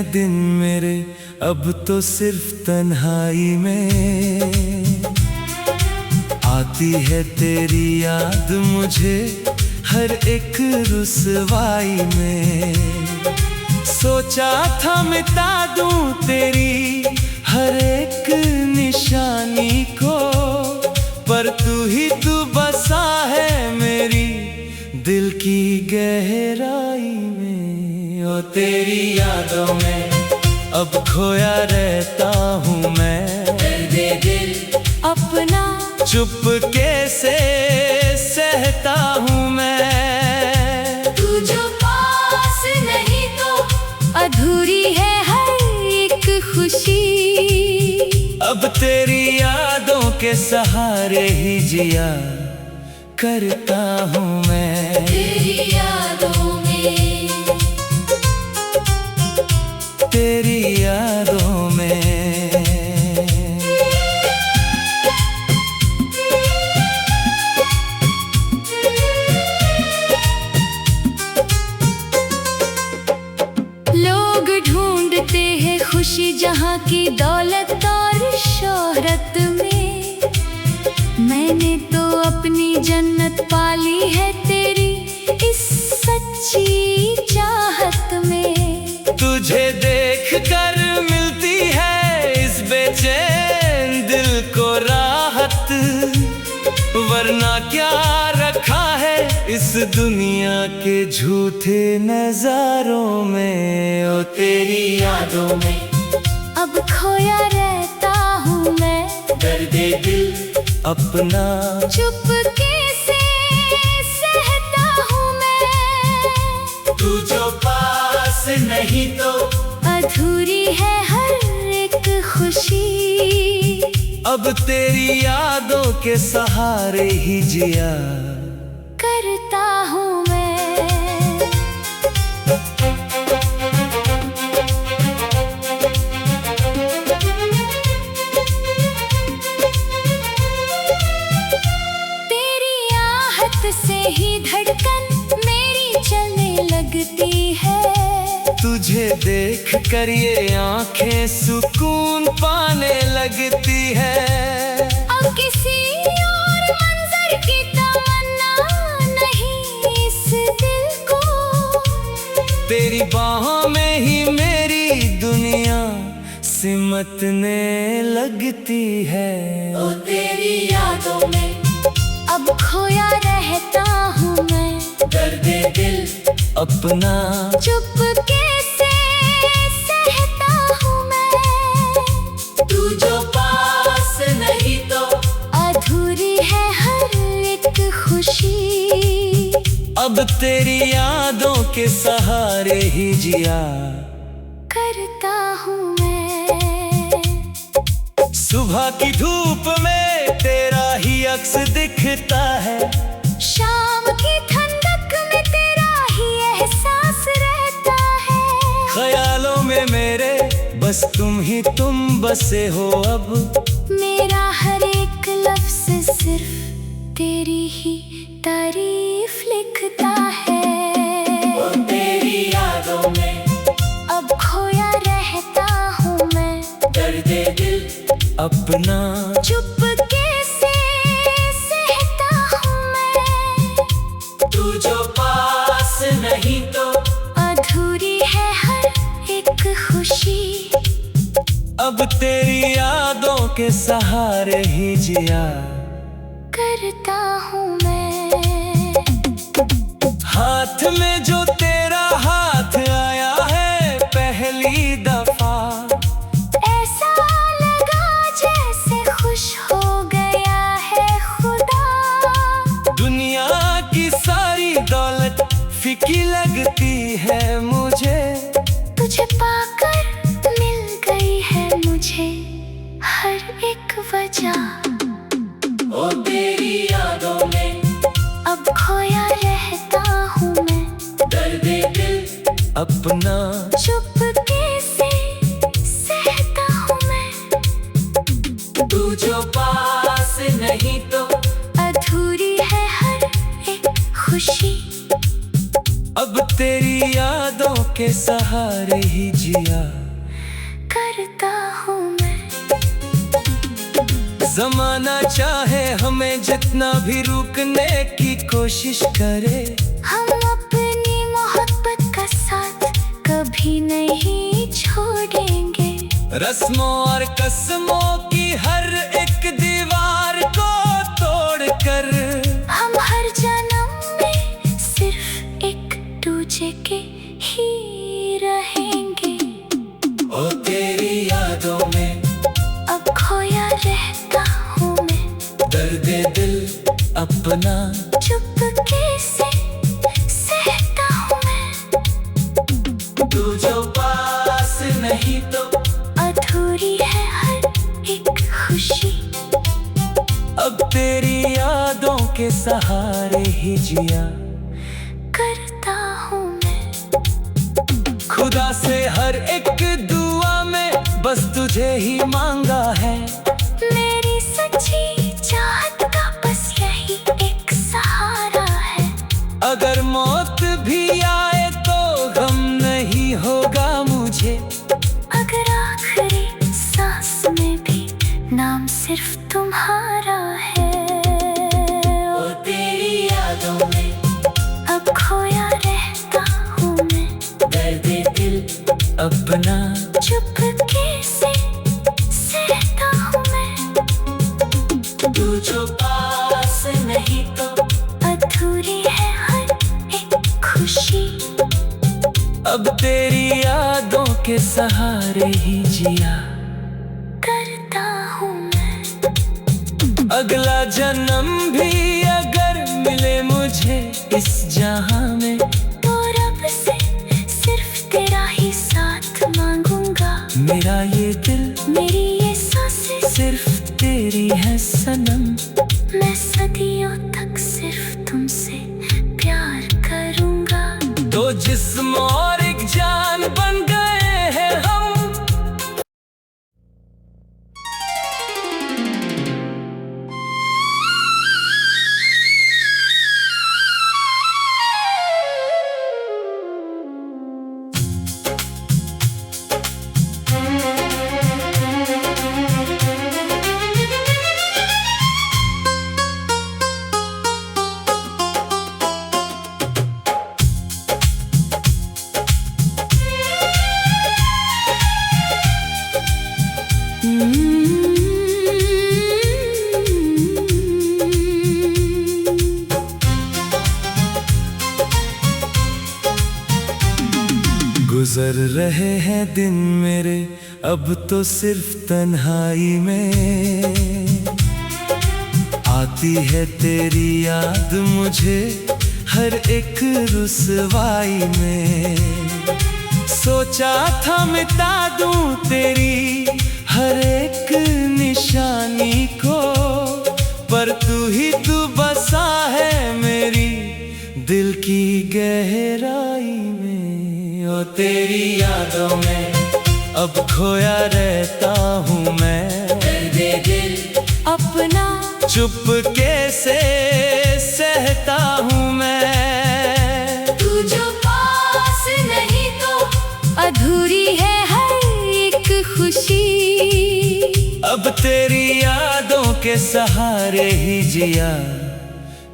हैं दिन मेरे अब तो सिर्फ तन्हाई में। आती है तेरी याद मुझे हर एक रुसवाई में। सोचा था मिटा दूं तेरी हर एक निशानी को, पर तू बसा है मेरी दिल की गहराई में। ओ तेरी यादों में अब खोया रहता हूँ मैं। दे दिल अपना चुपके से सहता हूँ मैं। तू जो पास नहीं तो अधूरी है हर एक खुशी। अब तेरी यादों के सहारे ही जिया करता हूँ मैं। तेरी यादों में, तेरी यादों में। लोग ढूंढते हैं खुशी जहाँ की दौलत और शोहरत में। मैंने तो अपनी जन्नत पाली है तेरी इस सच्ची चाहत में। तुझे देख कर मिलती है इस बेचैन दिल को राहत, वरना क्या रखा है इस दुनिया के झूठे नजारों में। ओ तेरी यादों में अब खोया रहता हूँ मैं। दर्दे दिल अपना चुपके से सहता हूँ मैं। तू जो पास नहीं तो अधूरी है हर एक खुशी। अब तेरी यादों के सहारे ही जिया करता हूँ मैं। तेरी आहट से ही धड़कन मेरी चलने लगती है। तुझे देख कर ये आंखें सुकून पाने लगती है। अब किसी और मंजर की तमन्ना नहीं इस दिल को। तेरी बाहों में ही मेरी दुनिया सिमटने लगती है। ओ तेरी यादों में अब खोया रहता हूँ मैं। दर्दे दिल अपना चुपके से सहता हूँ मैं। तू जो पास नहीं तो अधूरी है हर एक खुशी। अब तेरी यादों के सहारे ही जिया करता हूँ मैं। सुबह की धूप में तेरा ही अक्स दिखता है। शाम की ठंडक में तेरा ही एहसास रहता है। ख्यालों में मेरे बस तुम बसे हो। अब मेरा हर एक लफ्ज़ सिर्फ तेरी ही तारीफ लिखता है। ओ तेरी यादों में अब खोया रहता हूँ मैं। दर्दे दिल अपना चुपके से सहता हूँ मैं। तू जो पास नहीं तो अधूरी है हर एक खुशी। अब तेरी यादों के सहारे ही जिया करता हूँ मैं। हाथ में जो तेरा हाथ आया है पहली दफा, ऐसा लगा जैसे खुश हो गया है खुदा। दुनिया की सारी दौलत फीकी लगती है मुझे। तुझे पाकर मिल गई है मुझे हर एक वजह। ओ तेरी यादों में अब खोया रहता हूँ मैं। दर्दे दिल अपना चुपके से सहता हूँ मैं। तू जो पास नहीं तो अधूरी है हर एक खुशी। अब तेरी यादों के सहारे ही जिया करता हूँ मैं। जमाना चाहे हमें जितना भी रुकने की कोशिश करे, हम अपनी मोहब्बत का साथ कभी नहीं छोड़ेंगे। रस्मों और कसमों की हर एक दीवार को तोड़कर हम हर जन्म में सिर्फ एक दूजे के ही रहेंगे। ओ तेरी यादों में अब खोया रहता हूँ मैं, दर्द दिल अपना चुपके से सहता हूँ मैं। तू जो पास नहीं तो अधूरी है हर एक खुशी। अब तेरी यादों के सहारे ही जिया करता हूँ मैं। खुदा से हर एक दुआ में बस तुझे ही मांगा है। मेरी सच्ची चाहत का बस यही एक सहारा है। अगर मौत भी आए तो गम नहीं होगा मुझे। अगर आखिरी सांस में भी नाम सिर्फ तुम्हारा है। ओ तेरी यादों में अब खोया रहता हूँ मैं, दर्द दिल अपना चुपके से सहता हूँ मैं। तू जो पास नहीं तो अधूरी है हर एक खुशी। अब तेरी यादों के सहारे ही जिया करता हूँ मैं। अगला जन्म भी अगर मिले मुझे इस जहां में, तो रब से सिर्फ तेरा ही साथ मांगूंगा। मेरा ये दिल मेरी ये सांसें सिर्फ तेरी है सनम। मैं सदियों तक सिर्फ तुमसे प्यार करूंगा। दो जिस्म और एक जान बन गए हैं हम। गुजर रहे हैं दिन मेरे अब तो सिर्फ तन्हाई में। आती है तेरी याद मुझे हर एक रुसवाई में। सोचा था मिटा दूं तेरी हर एक निशानी को, पर तू बसा है मेरी दिल की गहराई में। ओ तेरी यादों में अब खोया रहता हूँ मैं, दर्द दिल अपना चुपके से सहता हूँ मैं। तू जो पास नहीं तो अधूरी है हर एक खुशी। अब तेरी यादों के सहारे ही जिया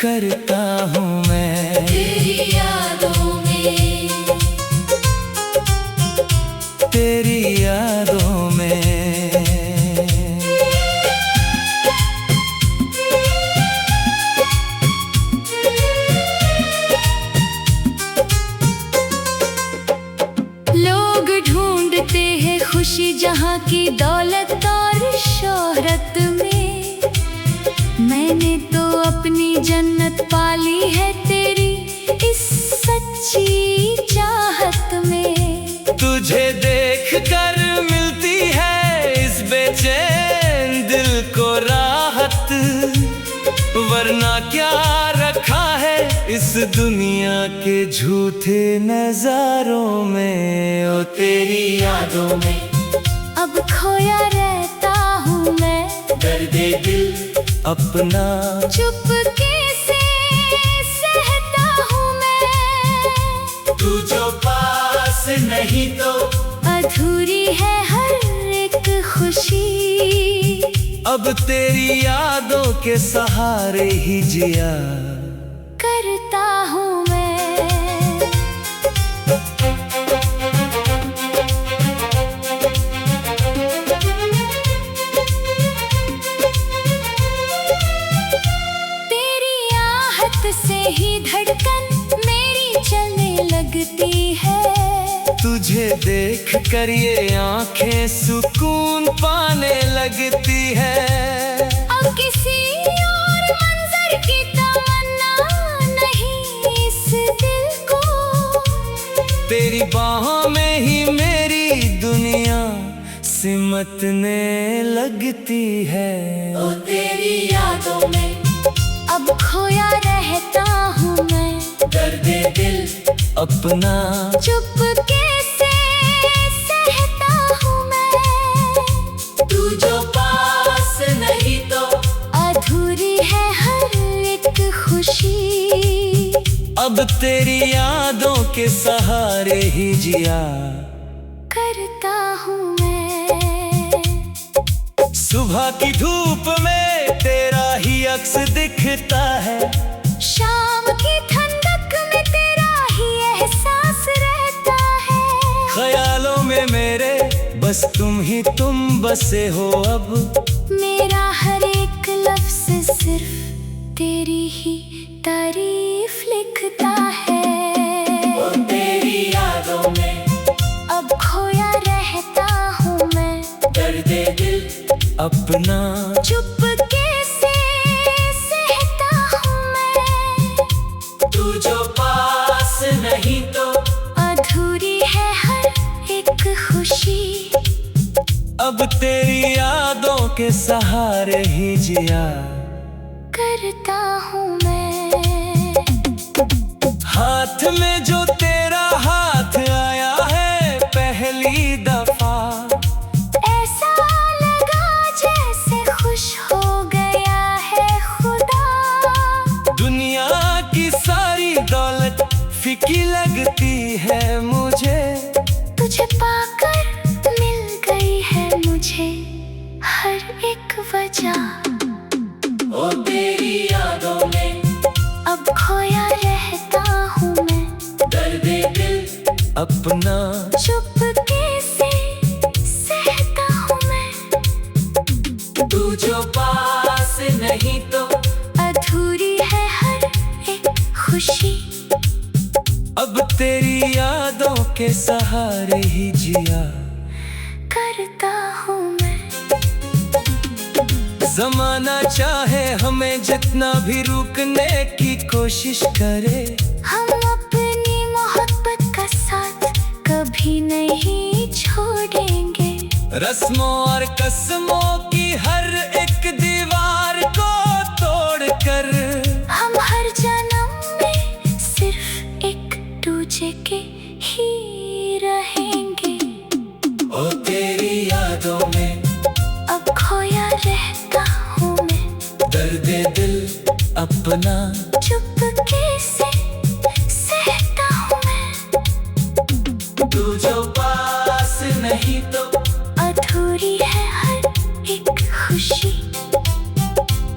करता हूँ मैं। तेरी यादों में, तेरी यादों में। लोग ढूंढते हैं खुशी जहाँ की दौलत और शोहरत में। मैंने तो अपनी जन्नत पाली है तेरी इस सच्ची चाहत में। तुझे देख कर मिलती है इस बेचैन दिल को राहत, वरना क्या रखा है इस दुनिया के झूठे नजारों में। ओ तेरी यादों में अब खोया रहता हूँ मैं, दर्द दिल अपना चुपके से सहता हूँ मैं। तू जो पास नहीं तो अधूरी है हर एक खुशी। अब तेरी यादों के सहारे ही जिया करता हूँ मैं। तेरी आहट से ही धड़कन मेरी चलने लगती है। तुझे देख कर ये आंखें सुकून पाने लगती है। अब किसी और मंजर की तमन्ना नहीं इस दिल को। तेरी बाहों में ही मेरी दुनिया सिमटने लगती है। ओ तेरी यादों में अब खोया रहता हूँ मैं। दर्दे दिल अपना चुपके से सहता हूँ मैं। तू जो पास नहीं तो अधूरी है हर एक खुशी। अब तेरी यादों के सहारे ही जिया करता हूँ मैं। सुबह की धूप में तेरा ही अक्स दिखता है। शाम की ठंडक में तेरा ही एहसास रहता है। ख्यालों में मेरे बस तुम बसे हो। अब मेरा हर एक लफ्ज सिर्फ तेरी ही तारीफ लिखता है। वो तेरी यादों में अब खोया रहता हूँ मैं। दर्दे दिल अपना चुपके से सहता हूँ मैं। तू जो पास नहीं तो अधूरी है हर एक खुशी। अब तेरी यादों के सहारे ही जिया करता हूँ मैं। हाथ में जो तेरा हाथ आया है पहली दफा। ऐसा लगा जैसे खुश हो गया है खुदा। दुनिया की सारी दौलत फीकी लगती है मुझे। तुझे पाकर मिल गई है मुझे हर एक वजह। ओ तेरी यादों में अब खोया रहता हूँ मैं। दर्दे दिल अपना चुपके से सहता हूँ मैं। तू जो पास नहीं तो अधूरी है हर एक खुशी। अब तेरी यादों के सहारे ही जिया करता हूँ मैं। जमाना चाहे हमें जितना भी रुकने की कोशिश करे। हम अपनी मोहब्बत का साथ कभी नहीं छोड़ेंगे। रस्मों और कसमों की हर एक दीवार को तोड़कर हम हर जन्म में सिर्फ एक दूजे के ही रहेंगे। ओ तेरी यादों में अब खोया रहता हूँ मैं। दर्दे दिल अपना चुपके से सहता हूँ मैं। तू जो पास नहीं तो अधूरी है हर एक खुशी।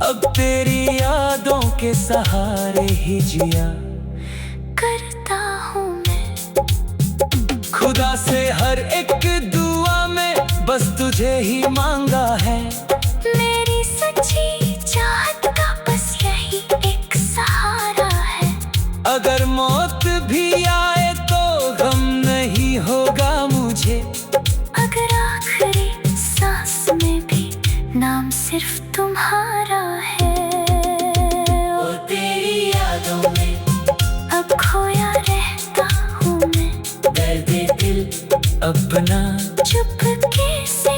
अब तेरी यादों के सहारे ही जिया करता हूँ मैं। खुदा से हर एक दुआ में बस तुझे ही मांगा है। मेरी सच्ची चाहत का बस यही एक सहारा है। अगर मौत भी आए तो गम नहीं होगा मुझे। अगर आखिरी सांस में भी नाम सिर्फ तुम्हारा है। ओ तेरी यादों में अब खोया रहता हूँ मैं। दर्दे दिल अपना चुपके से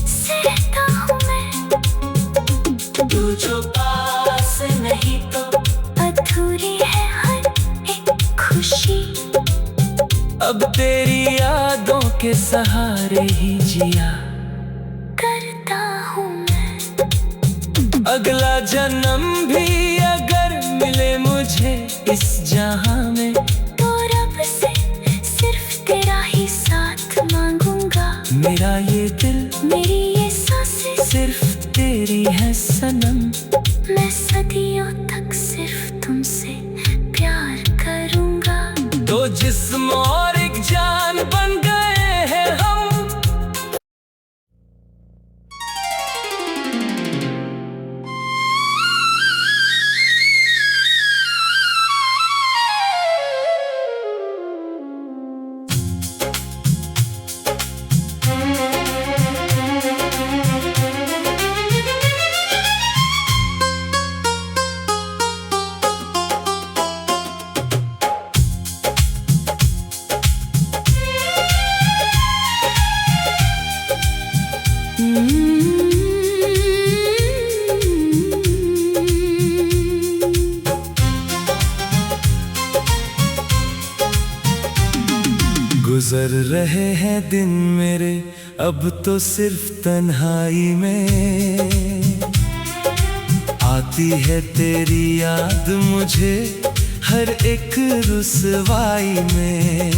सहता हूँ मैं। तू जो पास नहीं तो अधूरी है हर एक खुशी। अब तेरी यादों के सहारे ही जिया करता हूँ मैं। अगला जन्म भी अगर मिले मुझे इस जहां में तो रब से सिर्फ तेरा ही मेरा ये दिल, मेरी ये सांसें, सिर्फ तेरी है सनम। मैं सदियों तक सिर्फ तुमसे प्यार करूंगा। दो जिस्म और एक जान बन गए हैं हम। गुजर रहे हैं दिन मेरे अब तो सिर्फ तन्हाई में। आती है तेरी याद मुझे हर एक रुसवाई में।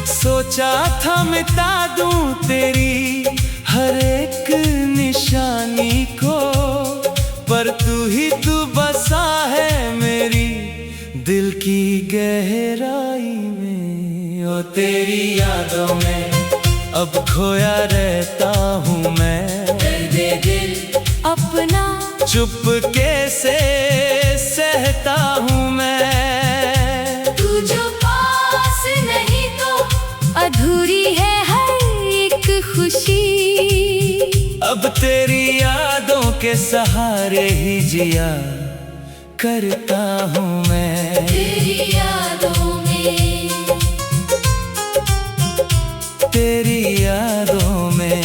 सोचा था मिटा दूं तेरी हर एक निशानी को, पर तू बसा है मेरी दिल की गहराई में। ओ तेरी यादों में अब खोया रहता हूँ मैं। दर्दे दिल अपना चुपके से सहता हूँ मैं। तू जो पास नहीं तो अधूरी है हर एक खुशी। अब तेरी यादों के सहारे ही जिया करता हूँ मैं। तेरी यादों में, तेरी यादों में।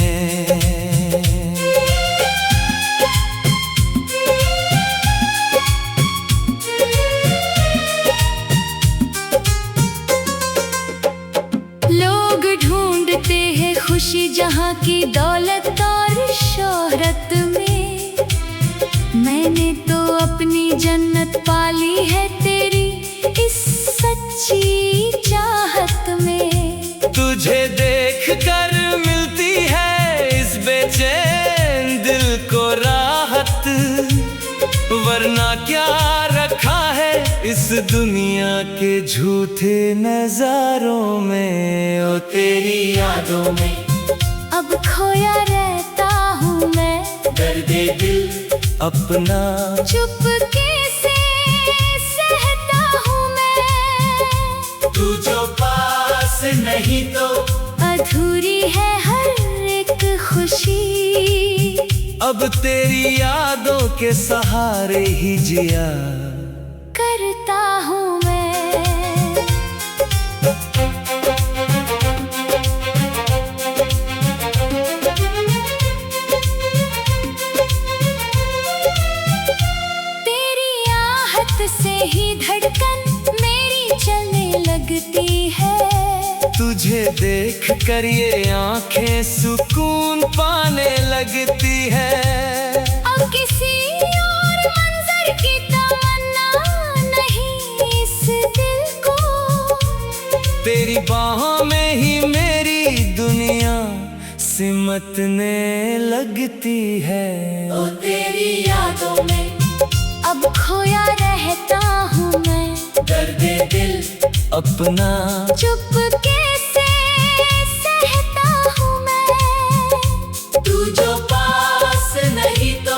लोग ढूंढते हैं खुशी जहाँ की दौलत और शोहरत में। मैंने तो अपनी जन्नत पाली है तेरी इस सच्ची चाहत में। तुझे देख कर मिलती है इस बेचैन दिल को राहत, वरना क्या रखा है इस दुनिया के झूठे नजारों में। ओ तेरी यादों में अब खोया रहता हूँ मैं। दर्दे दिल अपना चुपके से सहता हूँ मैं। तू जो पास नहीं तो अधूरी है हर एक खुशी। अब तेरी यादों के सहारे ही जिया करता हूँ मैं। तेरी आहट से ही धड़कन मेरी चलने लगती है। तुझे देख कर ये आंखें सुकून पाने लगती है। अब किसी और मंजर की तमन्ना नहीं इस दिल को। तेरी बाहों में ही मेरी दुनिया सिमटने लगती है। ओ तेरी यादों में अब खोया रहता हूँ मैं। दर्दे दिल अपना चुपके से सहता हूँ मैं। तू जो पास नहीं तो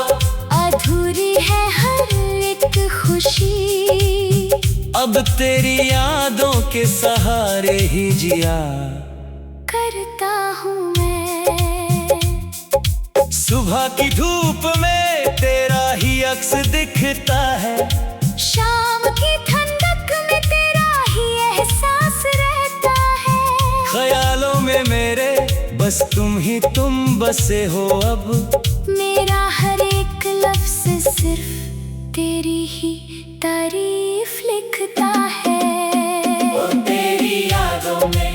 अधूरी है हर एक खुशी। अब तेरी यादों के सहारे ही जिया करता हूँ मैं। सुबह की धूप में तेरा ही अक्स दिखता है। शाम की ठंडक में तेरा ही एहसास रहता है। ख्यालों में मेरे बस तुम बसे हो। अब मेरा हर एक लफ्ज़ सिर्फ तेरी ही तारीफ लिखता है। ओ तेरी यादों में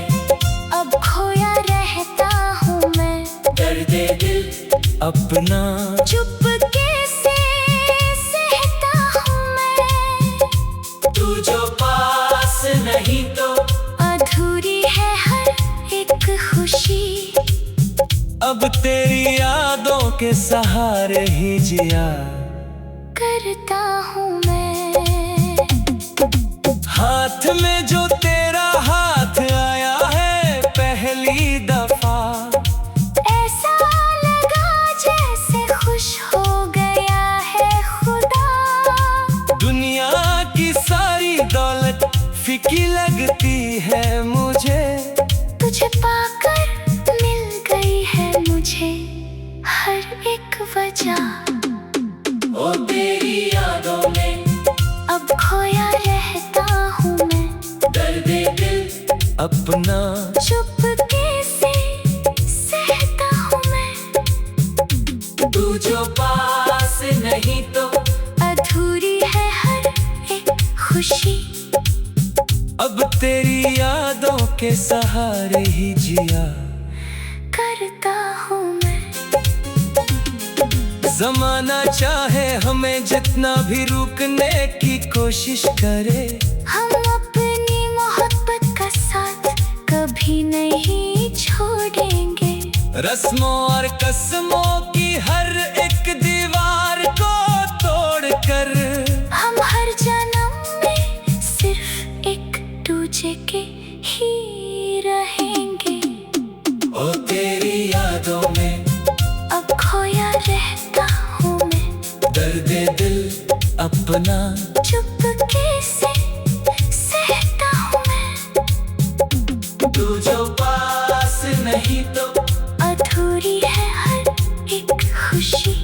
अब खोया रहता हूँ मैं। दर्दे दिल अपना चुपके से सहता हूँ मैं। तू जो पास नहीं तो अधूरी है हर एक खुशी। अब तेरी यादों के सहारे ही जिया करता हूँ मैं। हाथ में जो तेरा हाथ आया है पहली दफा, ऐसा लगा जैसे खुश हो गया है खुदा। दुनिया की सारी दौलत फीकी लगती है मुझे, तुझे पाकर मिल गई है मुझे हर एक वजह। ओ तेरी यादों में अब खोया रहता हूँ मैं, दर्दे दिल अपना चुपके से सहता हूँ मैं। तू जो पास नहीं तो अधूरी है हर एक खुशी, अब तेरी यादों के सहारे ही जिया करता हूँ मैं। जमाना चाहे हमें जितना भी रुकने की कोशिश करे, हम अपनी मोहब्बत का साथ कभी नहीं छोड़ेंगे। रस्मों और कसमों की हर एक दीवार को तोड़कर हम हर जन्म में सिर्फ एक दूजे के ही रहेंगे। ओ तेरी यादों में अब खोया रहता हूँ मैं, दर्दे दिल अपना चुपके से सहता हूँ मैं। तू जो पास नहीं तो अधूरी है हर एक खुशी,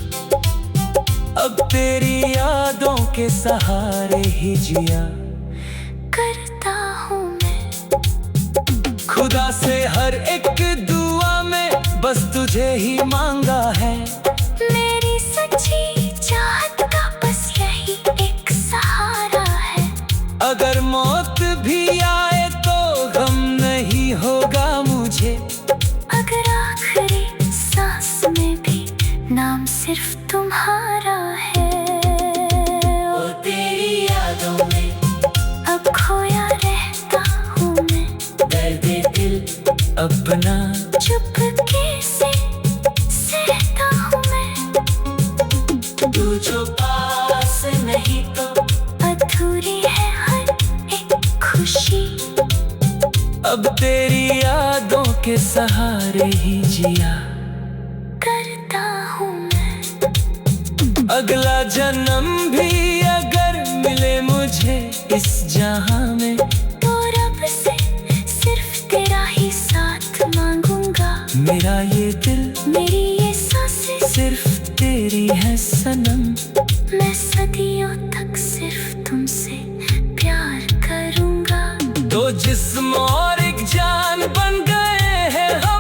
अब तेरी यादों के सहारे ही जिया करता हूँ मैं। खुदा से हर एक दुआ में बस तुझे ही मांगा है, मेरी सच्ची चाहत का बस यही एक सहारा है। अगर मौत भी आए तो गम नहीं होगा मुझे, अगर आखिरी सांस में भी नाम सिर्फ तुम्हारा है। ओ तेरी यादों में अब खोया रहता हूँ मैं, दर्दे दिल अपना चुपके से सहता हूँ मैं। तू जो पास नहीं तो अधूरी है हर एक खुशी, अब तेरी यादों के सहारे ही जिया करता हूँ मैं। अगला जन्म भी अगर मिले मुझे इस जहां में, तो रब से सिर्फ तेरा ही साथ मांगूंगा। मेरा ये दिल मेरी ये सांसें सिर्फ तेरी है सनम, मैं सदियों तक सिर्फ तुमसे प्यार करूंगा। दो जिस्म और एक जान बन गए हैं हम।